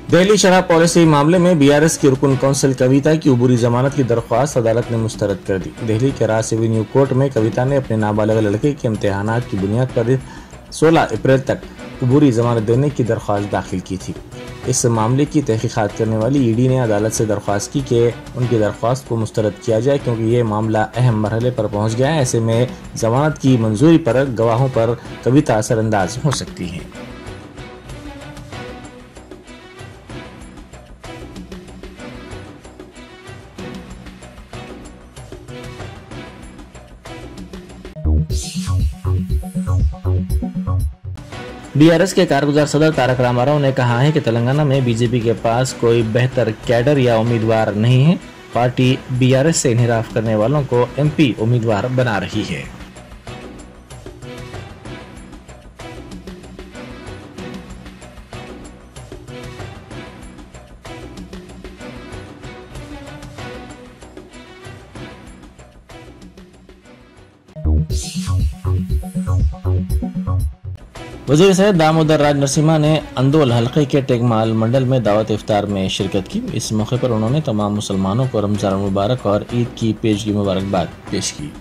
दिल्ली शराब पॉलिसी मामले में बीआरएस की रुकन कौंसिल कविता की अबूरी जमानत की दरख्वास्त अदालत ने मुस्तरद कर दी। दिल्ली के रास एवेन्यू कोर्ट में कविता ने अपने नाबालिग लड़के के इम्तिहानात की बुनियाद पर 16 अप्रैल तक अबूरी जमानत देने की दरख्वास्त दाखिल की थी। इस मामले की तहकीकात करने वाली ईडी ने अदालत से दरख्वास्त की कि उनकी दरख्वास्त को मुस्तरद किया जाए, क्योंकि ये मामला अहम मरहले पर पहुंच गया है। ऐसे में जमानत की मंजूरी पर गवाहों पर कविता असरअंदाज हो सकती है। बीआरएस के कारगुजार सदर तारक रामाराव ने कहा है कि तेलंगाना में बीजेपी के पास कोई बेहतर कैडर या उम्मीदवार नहीं है। पार्टी बीआरएस से इन्हिराफ करने वालों को एमपी उम्मीदवार बना रही है। वज़ीर सैयद दामोदर राज नरसिम्हा ने अंदोल हल्के के टेगमाल मंडल में दावत इफ्तार में शिरकत की। इस मौके पर उन्होंने तमाम मुसलमानों को रमजान मुबारक और ईद की पेशगी मुबारकबाद पेश की।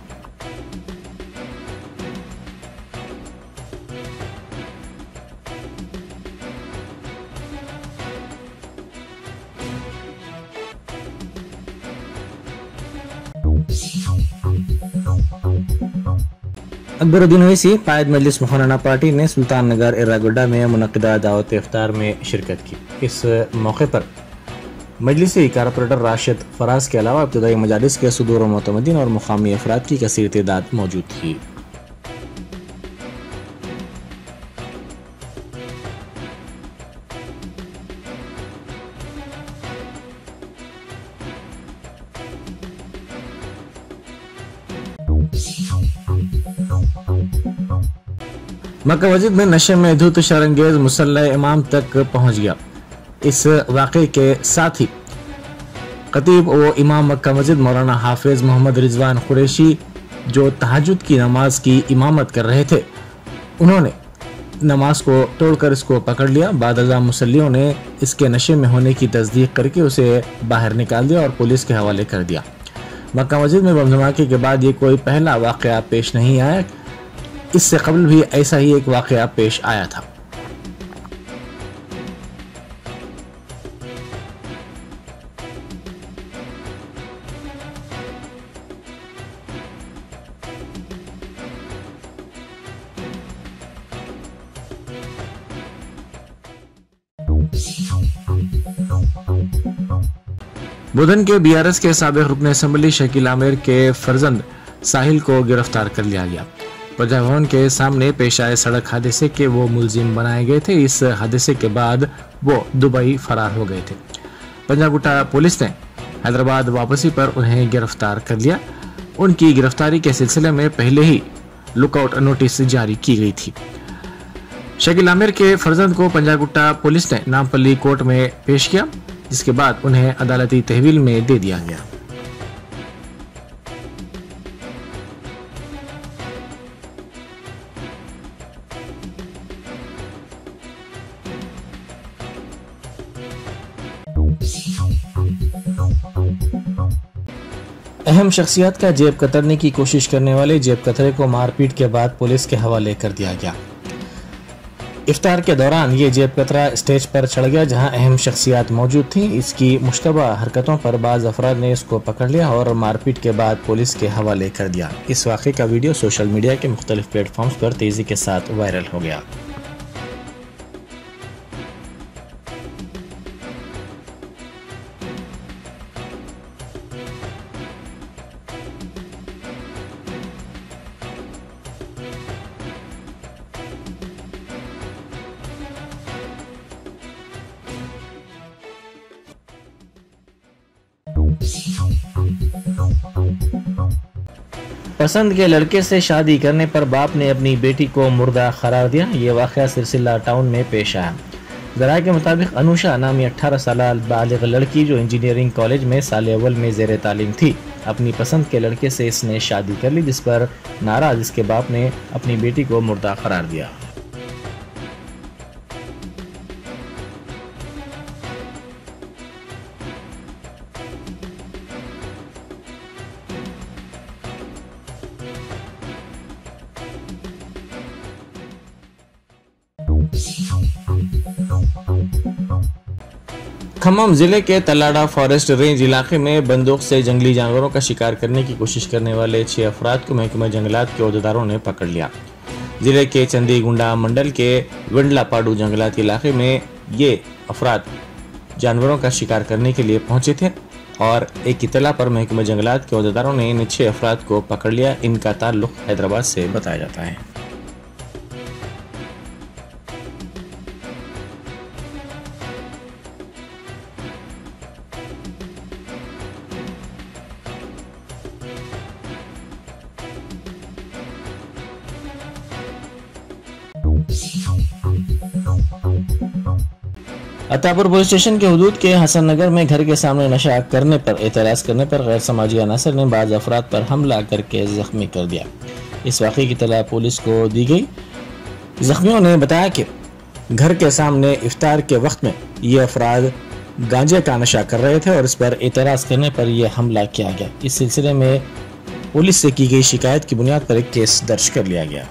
अकबरुद्दीन ओवैसी कायद मजलिस मुखराना पार्टी ने सुल्तान नगर एर्रागुड्डा में मुनक्किदा दावत इफ्तार में शिरकत की। इस मौके पर मजलिसी कारपोरेटर राशिद फराज के अलावा इब्तिदाई मजालिस के सुदूर मोतमदीन और मुकामी अफराद की कसीर तादाद मौजूद थी। मक्का मस्जिद में नशे में धुत शरंगेज मुसल्ला इमाम तक पहुंच गया। इस वाक़े के साथ ही खतीब व इमाम मक्का मस्जिद मौलाना हाफिज मोहम्मद रिजवान कुरैशी, जो तहज्जुद की नमाज की इमामत कर रहे थे, उन्होंने नमाज को तोड़कर इसको पकड़ लिया। बादशाह मुसल्लियों ने इसके नशे में होने की तस्दीक करके उसे बाहर निकाल दिया और पुलिस के हवाले कर दिया। मक्का मस्जिद में बम धमाके के बाद ये कोई पहला वाक़या पेश नहीं आया। इससे कबल भी ऐसा ही एक वाक़या पेश आया था। बुधन के बीआरएस के साबिक रुकन असेंबली शकील आमिर के फर्जंद साहिल को गिरफ्तार कर लिया गया। प्रजा भवन के सामने पेश आए सड़क हादसे के वो मुलजिम बनाए गए थे। इस हादसे के बाद वो दुबई फरार हो गए थे। पंजागुट्टा पुलिस ने हैदराबाद वापसी पर उन्हें गिरफ्तार कर लिया। उनकी गिरफ्तारी के सिलसिले में पहले ही लुकआउट नोटिस जारी की गई थी। शकील आमिर के फर्जंद को पंजागुट्टा पुलिस ने नामपल्ली कोर्ट में पेश किया, जिसके बाद उन्हें अदालती तहवील में दे दिया गया। अहम शख्सियत का जेब कतरने की कोशिश करने वाले जेब कतरे को मारपीट के बाद पुलिस के हवाले कर दिया गया। इफ्तार के दौरान ये जेब कतरा स्टेज पर चढ़ गया, जहां अहम शख्सियत मौजूद थी। इसकी मुश्तबा हरकतों पर बाज अफराद ने इसको पकड़ लिया और मारपीट के बाद पुलिस के हवाले कर दिया। इस वाक़े का वीडियो सोशल मीडिया के मुख्तलिफ प्लेटफॉर्म्स पर तेजी के साथ वायरल हो गया। पसंद के लड़के से शादी करने पर बाप ने अपनी बेटी को मुर्दा करार दिया। ये वाक़या सिरसिल्ला टाउन में पेश आया। ज़राए के मुताबिक अनुषा नामी 18 साल बालिग लड़की, जो इंजीनियरिंग कॉलेज में साल अव्वल में ज़ेर तालीम थी, अपनी पसंद के लड़के से इसने शादी कर ली, जिस पर नाराज़ इसके बाप ने अपनी बेटी को मुर्दा करार दिया। खम्मम जिले के तलाड़ा फॉरेस्ट रेंज इलाके में बंदूक से जंगली जानवरों का शिकार करने की कोशिश करने वाले 6 अफराद को महकमा जंगलात के अहदेदारों ने पकड़ लिया। जिले के चंदीगुंडा मंडल के विंडलापाडू जंगलात इलाके में ये अफराद जानवरों का शिकार करने के लिए पहुंचे थे और एक इतला पर महकमा जंगलात के अहदेदारों ने इन 6 अफराद को पकड़ लिया। इनका ताल्लुक हैदराबाद से बताया जाता है। अतापुर पुलिस स्टेशन के हुदूद के हसन नगर में घर के सामने नशा करने पर एतराज करने पर गैर समाजी अनासर ने बाज अफराद पर हमला करके जख्मी कर दिया। इस वाक़े की इत्तला पुलिस को दी गई। जख्मियों ने बताया कि घर के सामने इफ्तार के वक्त में ये अफराद गांजे का नशा कर रहे थे और इस पर एतराज करने पर यह हमला किया गया। इस सिलसिले में पुलिस से की गई शिकायत की बुनियाद पर एक केस दर्ज कर लिया गया।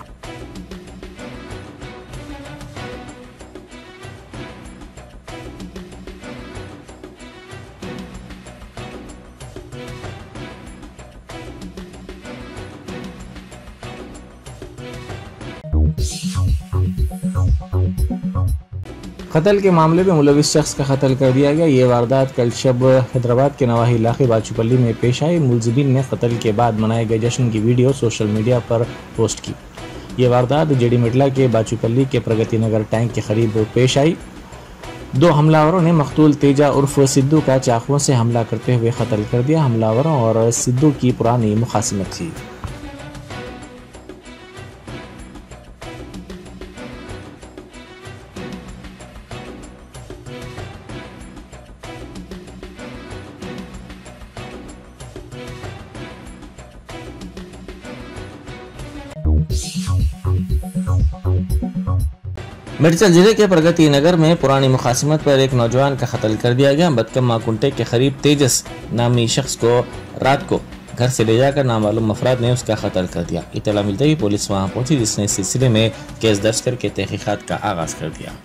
कत्ल के मामले में मुलविस शख्स का कत्ल कर दिया गया। ये वारदात कल शब हैदराबाद के नवाही इलाके बाचूपल्ली में पेश आई। मुलजिमीन ने कत्ल के बाद मनाए गए जश्न की वीडियो सोशल मीडिया पर पोस्ट की। ये वारदात जेडी मिटला के बाचूपल्ली के प्रगति नगर टैंक के करीब पेश आई। 2 हमलावरों ने मकतूल तेजा उर्फ सिद्धू का चाकुओं से हमला करते हुए कत्ल कर दिया। हमलावरों और सिद्धू की पुरानी मुखासिमत थी। मिर्चल जिले के प्रगति नगर में पुरानी मुखासिमत पर एक नौजवान का कत्ल कर दिया गया। बदकम्मा कुंटे के करीब तेजस नामी शख्स को रात को घर से ले जाकर नामालूम अफराद ने उसका कत्ल कर दिया। इत्तला मिलते ही पुलिस वहां पहुंची, जिसने इस सिलसिले में केस दर्ज करके तहकीकात का आगाज कर दिया।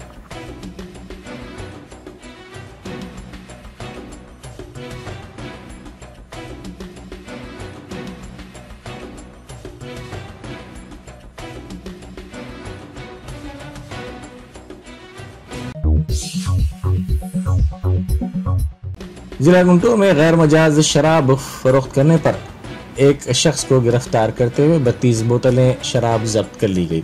जिला गुंटूर में गैर मजाज शराब फरोख्त करने पर एक शख्स को गिरफ्तार करते हुए 32 बोतलें शराब जब्त कर ली गई।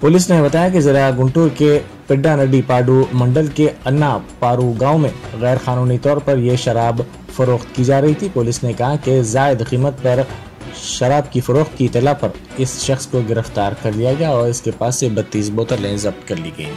पुलिस ने बताया कि जिला गुंटूर के पिड्डा नडी पाडू मंडल के अन्ना पारू गांव में गैर कानूनी तौर पर यह शराब फरोख्त की जा रही थी। पुलिस ने कहा कि जायद कीमत पर शराब की फरोख्त की इत्तला पर इस शख्स को गिरफ्तार कर लिया गया और इसके पास से 32 बोतलें जब्त कर ली गई।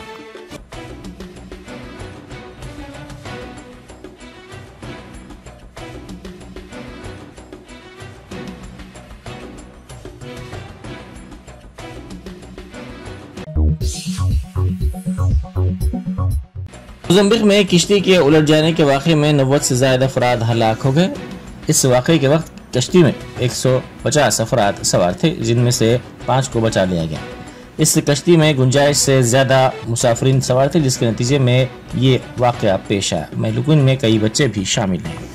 मोज़म्बिक में किश्ती के उलट जाने के वाक़े में 90 से ज़्यादा अफराद हलाक हो गए। इस वाक़े के वक्त कश्ती में 150 अफराद सवार थे, जिनमें से 5 को बचा लिया गया। इस कश्ती में गुंजाइश से ज़्यादा मुसाफिरीन सवार थे, जिसके नतीजे में ये वाक़या पेश आया। महलूकीन में कई बच्चे भी शामिल हैं।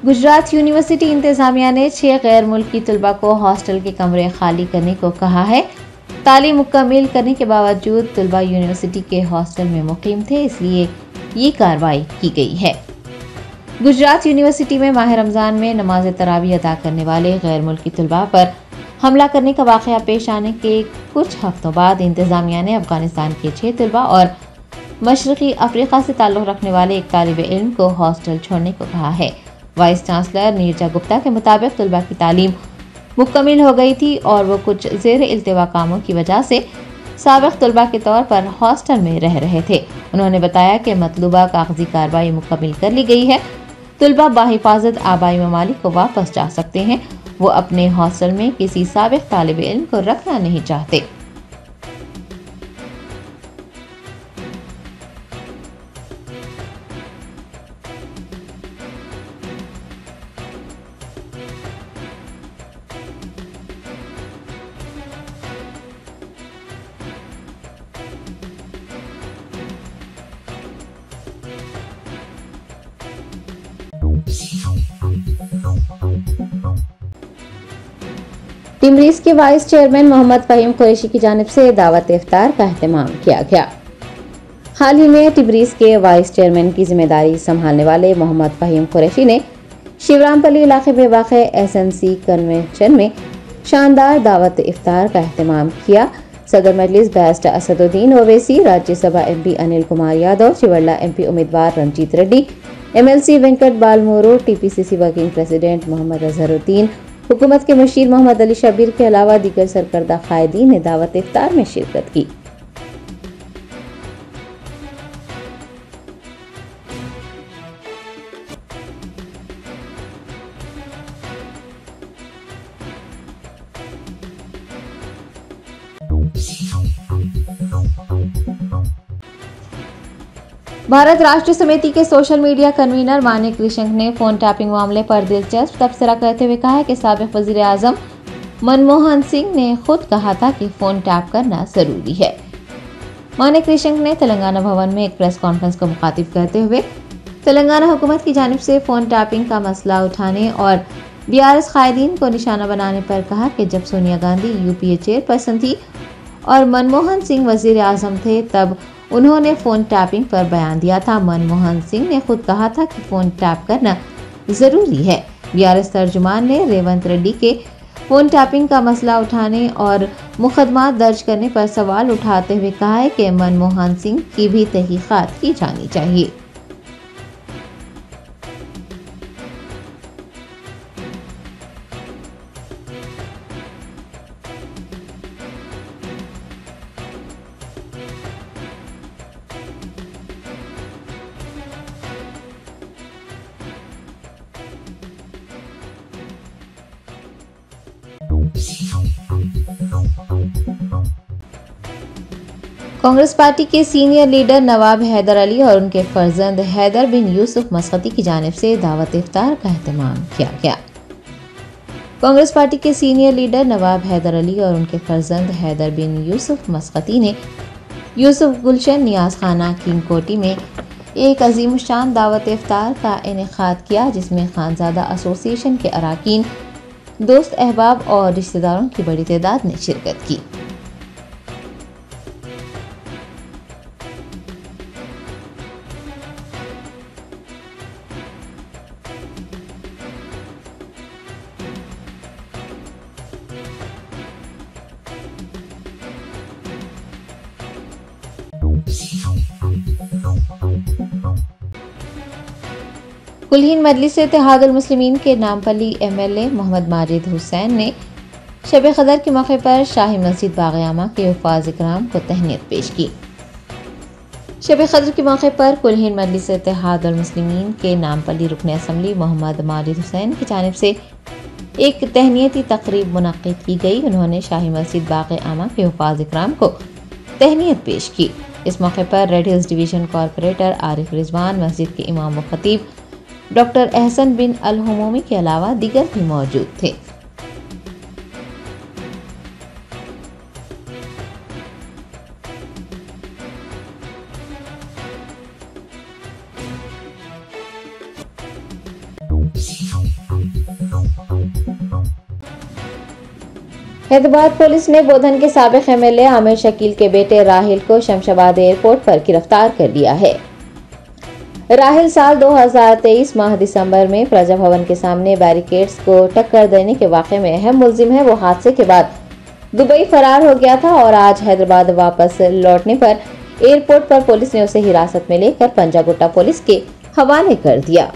गुजरात यूनिवर्सिटी इंतजामिया ने 6 गैर मुल्की तलबा को हॉस्टल के कमरे खाली करने को कहा है। तालीम मुकम्मल करने के बावजूद तलबा यूनिवर्सिटी के हॉस्टल में मुकीम थे, इसलिए ये कार्रवाई की गई है। गुजरात यूनिवर्सिटी में माह रमजान में नमाज तरावी अदा करने वाले गैर मुल्की तलबा पर हमला करने का वाक़या पेश आने के कुछ हफ्तों बाद इंतजामिया ने अफगानिस्तान के 6 तलबा और मशरक़ी अफ्रीका से ताल्लुक़ रखने वाले एक तालिब इल्म को हॉस्टल छोड़ने को कहा है। वाइस चांसलर नीरजा गुप्ता के मुताबिक तलबा की तालीम मुकम्मल हो गई थी और वो कुछ ज़ेर इल्तिवा कामों की वजह से साबिक़ तलबा के तौर पर हॉस्टल में रह रहे थे। उन्होंने बताया कि मतलूबा कागजी कार्रवाई मुकम्मल कर ली गई है। तलबा बाहिफाजत आबाई ममालिक को वापस जा सकते हैं वो अपने हॉस्टल में किसी साबिक तालिब इल्म को रखना नहीं चाहते। टिमरीज के वाइस चेयरमैन मोहम्मद फ़हीम कुरैशी की जानिब से दावत इफ्तार का एहतमाम किया गया। हाल ही में टिमरीज के वाइस चेयरमैन की जिम्मेदारी संभालने वाले मोहम्मद फ़हीम कुरैशी ने शिवरामपल्ली इलाके में वाक़े SNC कन्वेंशन में शानदार दावत इफ्तार का एहतमाम किया। सदर Majlis barrister Asaduddin Owaisi, Rajya Sabha MP Anil Kumar Yadav, Chevella MP उम्मीदवार Ranjith Reddy, MLC Venkat Balmoor, TPCC working president Mohammad Azharuddin, हुकूमत के मशीर मोहम्मद अली शब्बीर के अलावा दीगर सरकर्दा कायदीन ने दावत इफ्तार में शिरकत की। भारत राष्ट्र समिति के सोशल मीडिया कन्वीनर मानिक त्रिशंक ने फोन टैपिंग मामले पर दिलचस्प तबसरा करते हुए कहा कि साबिक वजीर आजम मनमोहन सिंह ने खुद कहा था कि फोन टैप करना जरूरी है। मानिक त्रिशंक ने तेलंगाना भवन में एक प्रेस कॉन्फ्रेंस को मुखातिब करते हुए तेलंगाना हुकूमत की जानिब से फोन टैपिंग का मसला उठाने और BRS कायदीन को निशाना बनाने पर कहा कि जब सोनिया गांधी UPA चेयरपर्सन थी और मनमोहन सिंह वजीर आजम थे तब उन्होंने फोन टैपिंग पर बयान दिया था। मनमोहन सिंह ने खुद कहा था कि फोन टैप करना जरूरी है। BRS तर्जुमान ने रेवंत रेड्डी के फोन टैपिंग का मसला उठाने और मुकदमा दर्ज करने पर सवाल उठाते हुए कहा है कि मनमोहन सिंह की भी तहकीकात की जानी चाहिए। कांग्रेस पार्टी के सीनियर लीडर नवाब हैदर अली और उनके फर्जंद हैदर बिन यूसुफ मस्कती की जानिब से दावत इफ्तार का एहतमाम किया गया। कांग्रेस पार्टी के सीनियर लीडर नवाब हैदर अली और उनके फर्जंद हैदर बिन यूसुफ मस्कती ने यूसुफ गुलशन नियाज खाना किंग कोटी में एक अजीमुशान दावत इफ्तार का इनेकाद किया, जिसमें खानजादा एसोसिएशन के अराकीन, दोस्त अहबाब और रिश्तेदारों की बड़ी तादाद ने शिरकत की। कुलहीन मजलिस इत्तेहादुल मुस्लिमीन के नामपल्ली MLA मोहम्मद माजिद हुसैन ने शब कदर के मौके पर शाही मस्जिद बाग़-ए-आमा के हुफ़ाज़ इकराम को तहनीत पेश की। शब कदर के मौके पर कुलहीन मजलिस इत्तेहादुल मुस्लिमीन के नामपल्ली रुकन असम्बली मोहम्मद माजिद हुसैन की जानिब से एक तहनीती तकरीब मुनक़्क़िद की गई। उन्होंने शाही मस्जिद बाग़-ए-आमा के हुफ़ाज़ इकराम को तहनीत पेश की। इस मौके पर red hills division corporator Arif Rizwan, मस्जिद के इमाम व खतीब डॉक्टर एहसन बिन अल-हुमूमी के अलावा दीगर भी मौजूद थे। हैदराबाद पुलिस ने बोधन के साबिक MLA आमिर शकील के बेटे राहिल को शमशाबाद एयरपोर्ट पर गिरफ्तार कर लिया है। राहिल साल 2023 माह दिसंबर में प्रजा भवन के सामने बैरिकेड्स को टक्कर देने के वाक़े में अहम मुल्जिम है। वो हादसे के बाद दुबई फरार हो गया था और आज हैदराबाद वापस लौटने पर एयरपोर्ट पर पुलिस ने उसे हिरासत में लेकर पंजागुट्टा पुलिस के हवाले कर दिया।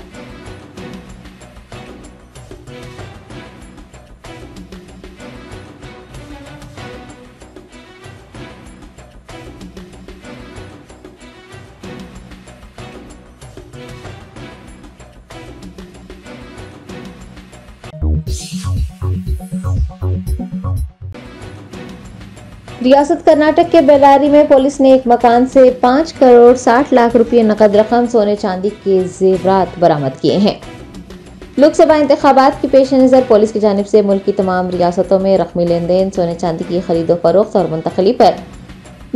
रियासत कर्नाटक के बेल्लारी में पुलिस ने एक मकान से 5 करोड़ 60 लाख रुपए नकद रकम, सोने चांदी के जेवरात बरामद किए हैं। लोकसभा इंतखाबात की पेश नज़र पुलिस की जानिब से मुल्क की तमाम रियासतों में रकमी लेन देन, सोने चांदी की खरीदो फरोख्त और मुंतकली पर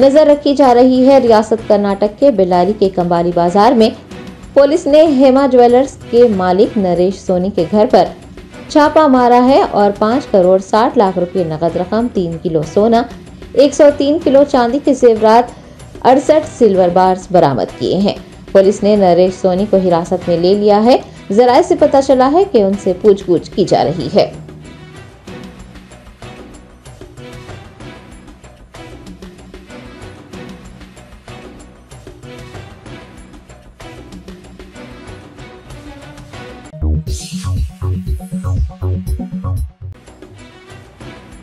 नजर रखी जा रही है। रियासत कर्नाटक के बेल्लारी के कंबाली बाजार में पुलिस ने हेमा ज्वेलर्स के मालिक नरेश सोनी के घर पर छापा मारा है और 5 करोड़ 60 लाख रुपए नकद रकम, 3 किलो सोना, 103 किलो चांदी के जेवरात, 68 सिल्वर बार्स बरामद किए हैं। पुलिस ने नरेश सोनी को हिरासत में ले लिया है। जराये से पता चला है कि उनसे पूछगछ की जा रही है।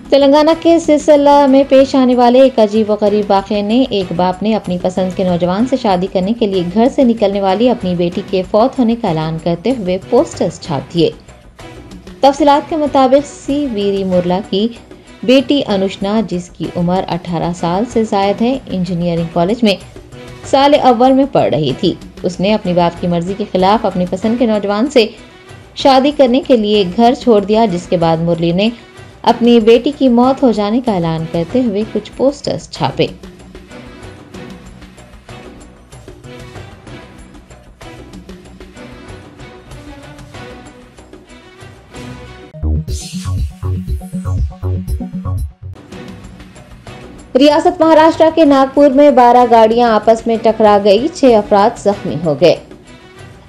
तेलंगाना के सिरसिला में पेश आने वाले एक अजीब व गरीब वाक़े ने एक बाप ने अपनी पसंद के नौजवान से शादी करने के लिए घर से निकलने वाली अपनी बेटी के फौत होने का ऐलान करते हुए पोस्टर्स छाप दिए। तफसीलात के मुताबिक सी वीरी मुरला की बेटी अनुष्ना, जिसकी उम्र 18 साल से ज़ायद है, इंजीनियरिंग कॉलेज में साल अव्वल में पढ़ रही थी। उसने अपनी बाप की मर्जी के खिलाफ अपनी पसंद के नौजवान से शादी करने के लिए घर छोड़ दिया, जिसके बाद मुरली ने अपनी बेटी की मौत हो जाने का ऐलान करते हुए कुछ पोस्टर्स छापे। रियासत महाराष्ट्र के नागपुर में 12 गाड़ियां आपस में टकरा गई, 6 अफराद जख्मी हो गए।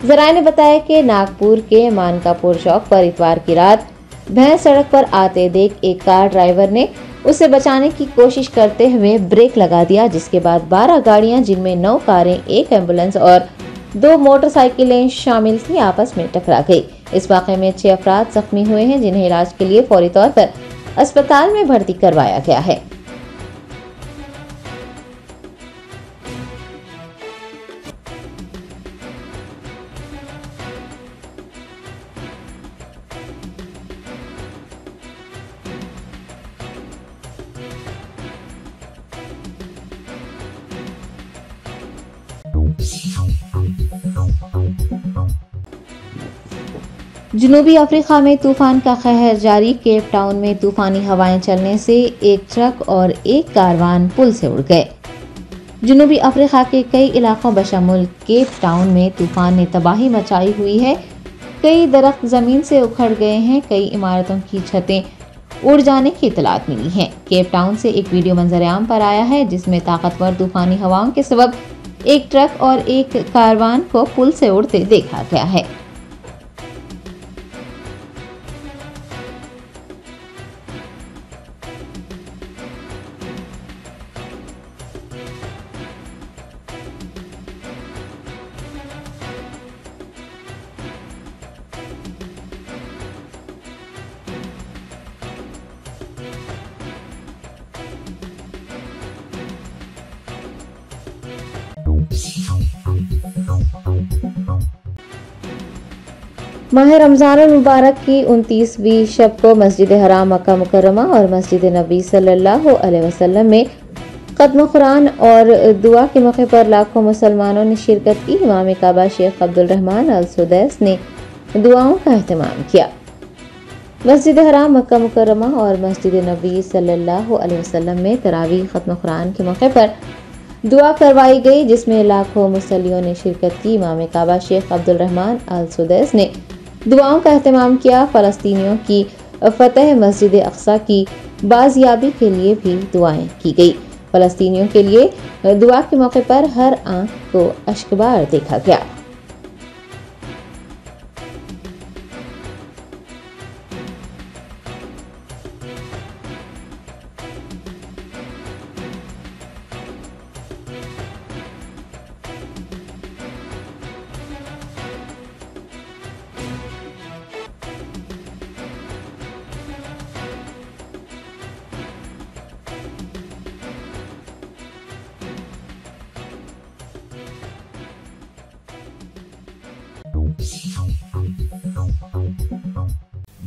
जराये ने बताया कि नागपुर के मानकापुर चौक पर इतवार की रात भैंस सड़क पर आते देख एक कार ड्राइवर ने उसे बचाने की कोशिश करते हुए ब्रेक लगा दिया, जिसके बाद 12 गाड़ियां, जिनमें 9 कारें, 1 एम्बुलेंस और 2 मोटरसाइकिलें शामिल थी, आपस में टकरा गई। इस वाक़े में 6 अफराद जख्मी हुए हैं, जिन्हें इलाज के लिए फौरी तौर पर अस्पताल में भर्ती करवाया गया है। जनूबी अफ्रीका में तूफान का कहर जारी। केप टाउन में तूफानी हवाएं चलने से एक ट्रक और एक कारवान पुल से उड़ गए। जनूबी अफ्रीका के कई इलाकों बशमुल केप टाउन में तूफान ने तबाही मचाई हुई है। कई दरख्त जमीन से उखड़ गए हैं, कई इमारतों की छतें उड़ जाने की इतलात मिली हैं। केप टाउन से एक वीडियो मंजर-ए-आम पर आया है, जिसमें ताकतवर तूफानी हवाओं के सबब एक ट्रक और एक कारवान को पुल से उड़ते देखा गया है। माह रमज़ान मुबारक की 29वीं शब को मस्जिद हराम मक्का मुकर्रमा और मस्जिद नबी सल्लल्लाहु अलैहि वसल्लम में खत्म कुरान और दुआ के मौके पर लाखों मुसलमानों ने शिरकत की। इमाम काबा शेख अब्दुल रहमान अल सुदैस ने दुआओं का एहतमाम किया। मस्जिद हराम मक्का मुकर्रमा और मस्जिद नबी सल्लल्लाहु अलैहि वसल्लम में तरावीह खत्म कुरान के मौके पर दुआ करवाई गई, जिसमें लाखों मुसल्लियों ने शिरकत की। इमाम काबा शेख अब्दुल रहमान अल सुदैस ने दुआओं का एहतमाम किया। फ़लस्तीनियों की फतह, मस्जिद अक्सा की बाजियाबी के लिए भी दुआएं की गई। फ़लस्तीनियों के लिए दुआ के मौके पर हर आंख को अश्कबार देखा गया।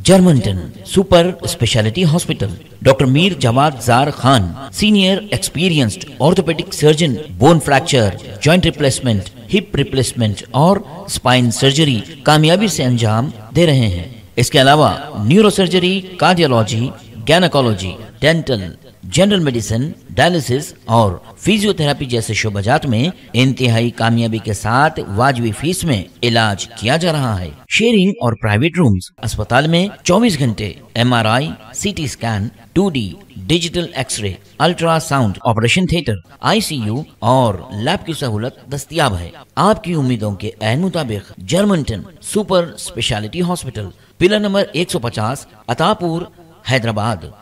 Germanten super speciality hospital, doctor Mir Jawad Zar Khan, senior experienced orthopaedic surgeon, bone fracture, joint replacement, hip replacement और स्पाइन सर्जरी कामयाबी से अंजाम दे रहे हैं। इसके अलावा neuro surgery, cardiology, gynaecology, dental, general medicine, dialysis और फिजियोथेरेपी जैसे शोबाजात में इंतहाई कामयाबी के साथ वाजिबी फीस में इलाज किया जा रहा है। शेयरिंग और प्राइवेट रूम्स, अस्पताल में 24 घंटे MRI, CT scan, 2D digital x ray, ultrasound, operation theatre, ICU और लैब की सहूलत दस्तयाब है। आपकी उम्मीदों के ऐन मुताबिक Germanten super speciality hospital, pillar number 150, Attapur, Hyderabad.